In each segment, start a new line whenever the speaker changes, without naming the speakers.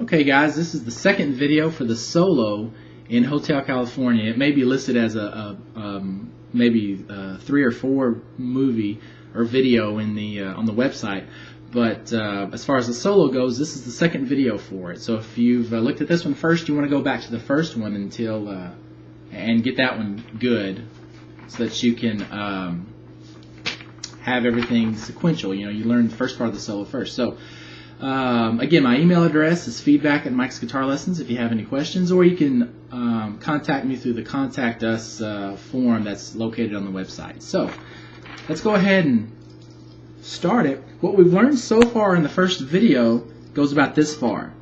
Okay guys, this is the second video for the solo in Hotel California. It may be listed as maybe 3 or 4 movie or video in the on the website, but as far as the solo goes, this is the second video for it. So if you've looked at this one first, you want to go back to the first one until and get that one good, so that you can have everything sequential. You know, you learn the first part of the solo first. So again, my email address is feedback@mikesguitarlessons if you have any questions, or you can contact me through the Contact Us form that's located on the website. So let's go ahead and start it. What we've learned so far in the first video goes about this far.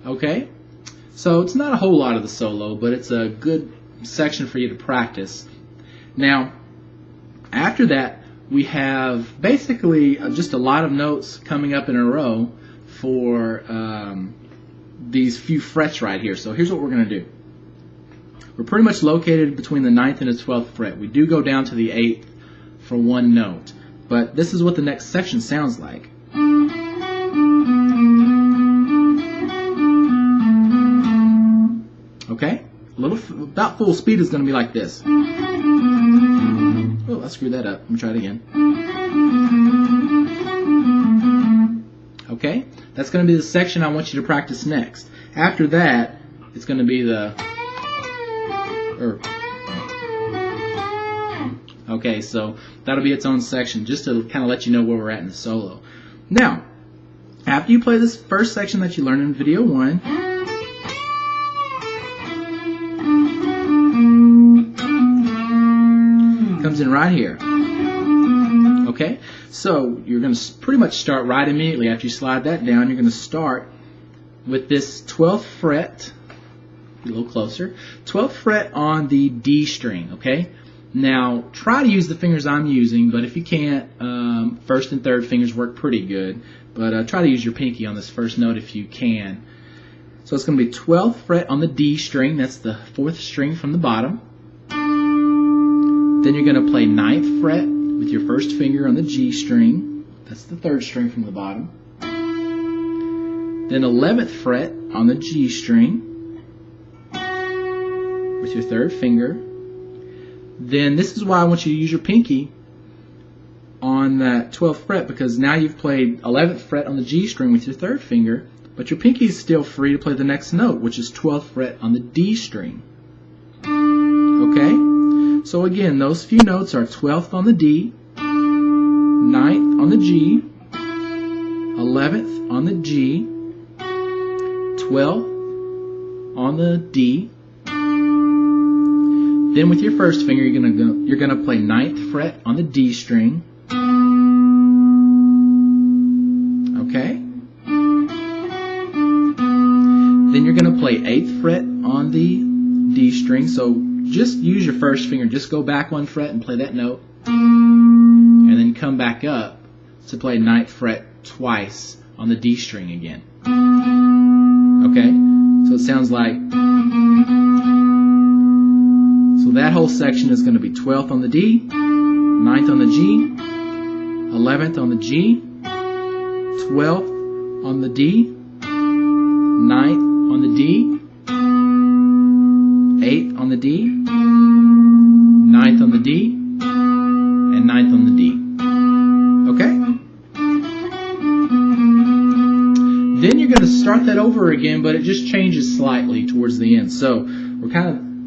Okay? So it's not a whole lot of the solo, but it's a good section for you to practice. Now, after that, we have basically just a lot of notes coming up in a row for these few frets right here. So here's what we're going to do. We're pretty much located between the 9th and the 12th fret. We do go down to the 8th for one note, but this is what the next section sounds like. Okay? About full speed is going to be like this. Oh, I screwed that up. Let me try it again. Okay? That's going to be the section I want you to practice next. After that, it's going to be the... Okay, so that'll be its own section, just to kind of let you know where we're at in the solo. Now, after you play this first section that you learned in video 1, comes in right here. Okay, so you're going to pretty much start right immediately after you slide that down. You're going to start with this 12th fret, a little closer, 12th fret on the D string. Okay, now try to use the fingers I'm using, but if you can't, first and third fingers work pretty good, but try to use your pinky on this first note if you can. So it's going to be 12th fret on the D string, that's the 4th string from the bottom. Then you're going to play 9th fret with your first finger on the G string. That's the 3rd string from the bottom. Then 11th fret on the G string with your 3rd finger. Then this is why I want you to use your pinky on that 12th fret, because now you've played 11th fret on the G string with your 3rd finger, but your pinky is still free to play the next note, which is 12th fret on the D string. Okay? So again, those few notes are 12th on the D, 9th on the G, 11th on the G, 12th on the D. Then with your first finger, you're gonna play 9th fret on the D string. Okay. Then you're gonna play 8th fret on the D string. So just use your first finger. Just go back 1 fret and play that note, and then come back up to play 9th fret twice on the D string again. Okay? So it sounds like... So that whole section is going to be 12th on the D, 9th on the G, 11th on the G, 12th on the D, 9th on the D, 8th on the D, 9th on the D, and 9th on the D. Okay? Then you're going to start that over again, but it just changes slightly towards the end. So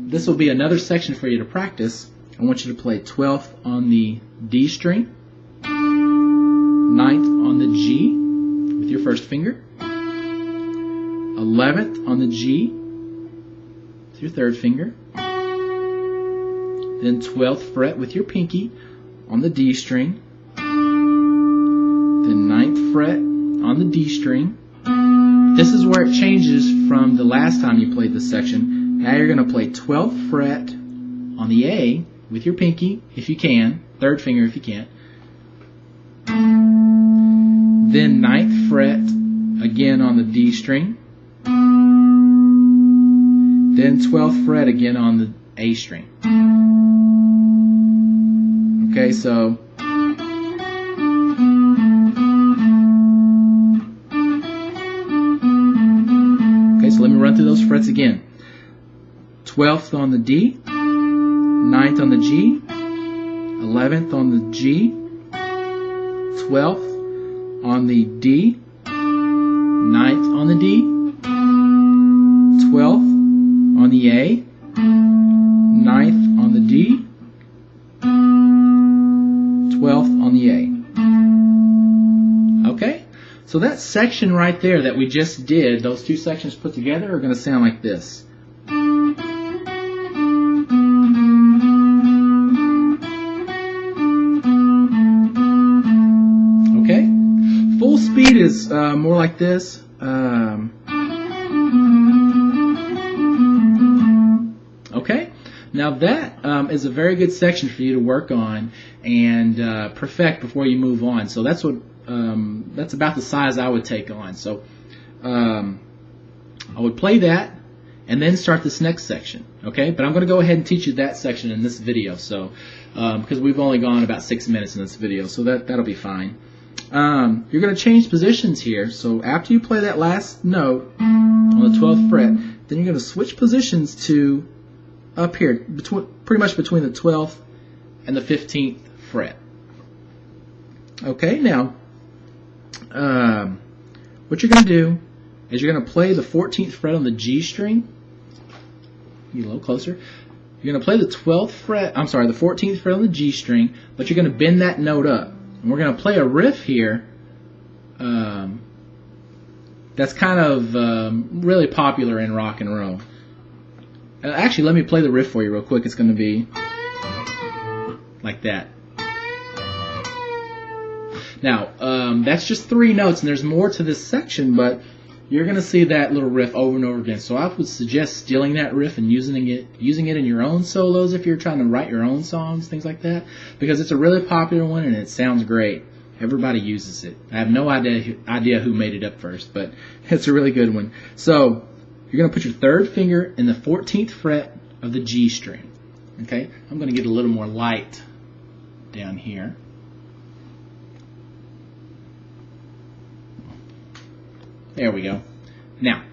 this will be another section for you to practice. I want you to play 12th on the D string, 9th on the G with your first finger, 11th on the G with your 3rd finger, then 12th fret with your pinky on the D string, then 9th fret on the D string. This is where it changes from the last time you played this section. Now you're going to play 12th fret on the A with your pinky, if you can, 3rd finger if you can't. Then 9th fret again on the D string. Then 12th fret again on the A string. Okay, so let me run through those frets again. 12th on the D, 9th on the G, 11th on the G, 12th on the D, 9th on the D, 12th on the A, 9th on the D, 12th on the A. Okay? So that section right there that we just did, those two sections put together are going to sound like this. Okay? Full speed is more like this. Okay? Now that is a very good section for you to work on and perfect before you move on. So that's what that's about the size I would take on. So I would play that and then start this next section. Okay, but I'm going to go ahead and teach you that section in this video. So because we've only gone about 6 minutes in this video, so that'll be fine. You're going to change positions here. So after you play that last note on the 12th fret, then you're going to switch positions to up here, pretty much between the 12th and the 15th fret. Okay, now what you're going to do is you're going to play the 14th fret on the G string. Get a little closer. You're going to play the 12th fret, I'm sorry, the 14th fret on the G string, but you're going to bend that note up. And we're going to play a riff here that's kind of really popular in rock and roll. Actually, let me play the riff for you real quick. It's going to be like that. Now, that's just 3 notes, and there's more to this section, but you're going to see that little riff over and over again. So I would suggest stealing that riff and using it in your own solos if you're trying to write your own songs, things like that, because it's a really popular one and it sounds great. Everybody uses it. I have no idea who made it up first, but it's a really good one. So you're going to put your 3rd finger in the 14th fret of the G string. Okay? I'm going to get a little more light down here. There we go. Now,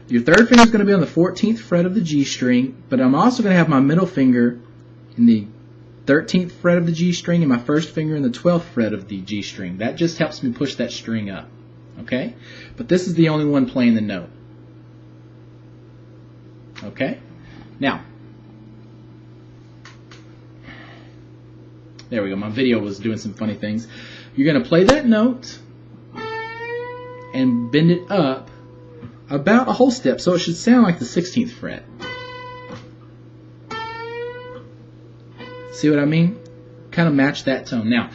your 3rd finger is going to be on the 14th fret of the G string, but I'm also going to have my middle finger in the 13th fret of the G string and my 1st finger in the 12th fret of the G string. That just helps me push that string up. Okay? But this is the only one playing the note. Okay? Now, there we go. My video was doing some funny things. You're going to play that note and bend it up about a whole step, so it should sound like the 16th fret. See what I mean? Kind of match that tone. Now,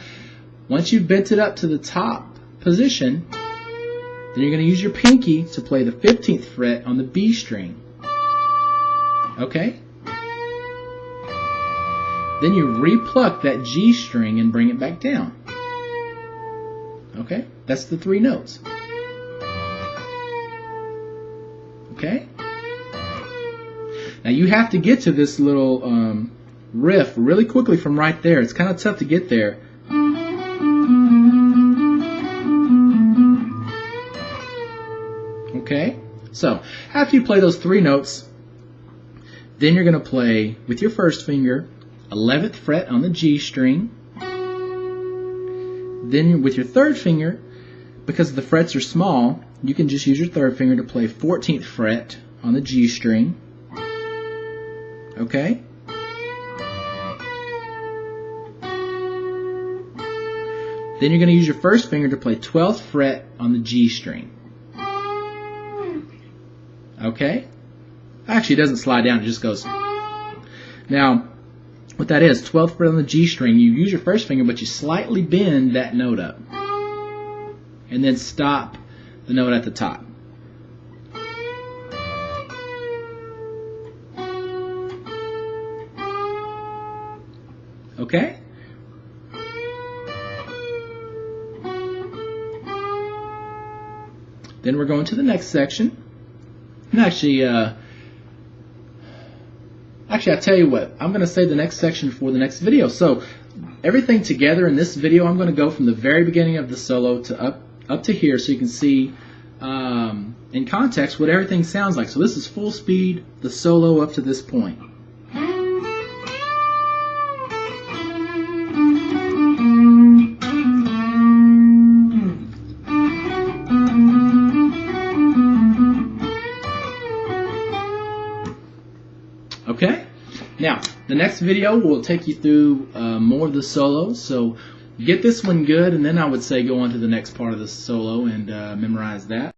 once you've bent it up to the top position, then you're going to use your pinky to play the 15th fret on the B string. Okay? Then you re-pluck that G string and bring it back down. Okay? That's the 3 notes. Okay? Now you have to get to this little riff really quickly from right there. It's kind of tough to get there. Okay? So, after you play those 3 notes, then you're going to play with your 1st finger 11th fret on the G string. Then with your 3rd finger, because the frets are small, you can just use your 3rd finger to play 14th fret on the G string. Okay? Then you're going to use your 1st finger to play 12th fret on the G string. Okay? Actually, it doesn't slide down, it just goes. Now, what that is, 12th fret on the G string, you use your 1st finger, but you slightly bend that note up. And then stop the note at the top. Okay? Then we're going to the next section. And actually Actually, I tell you what, I'm going to save the next section for the next video. So everything together in this video, I'm going to go from the very beginning of the solo to up to here, so you can see in context what everything sounds like. So this is full speed, the solo up to this point. Okay, now the next video will take you through more of the solos, so get this one good, and then I would say go on to the next part of the solo and memorize that.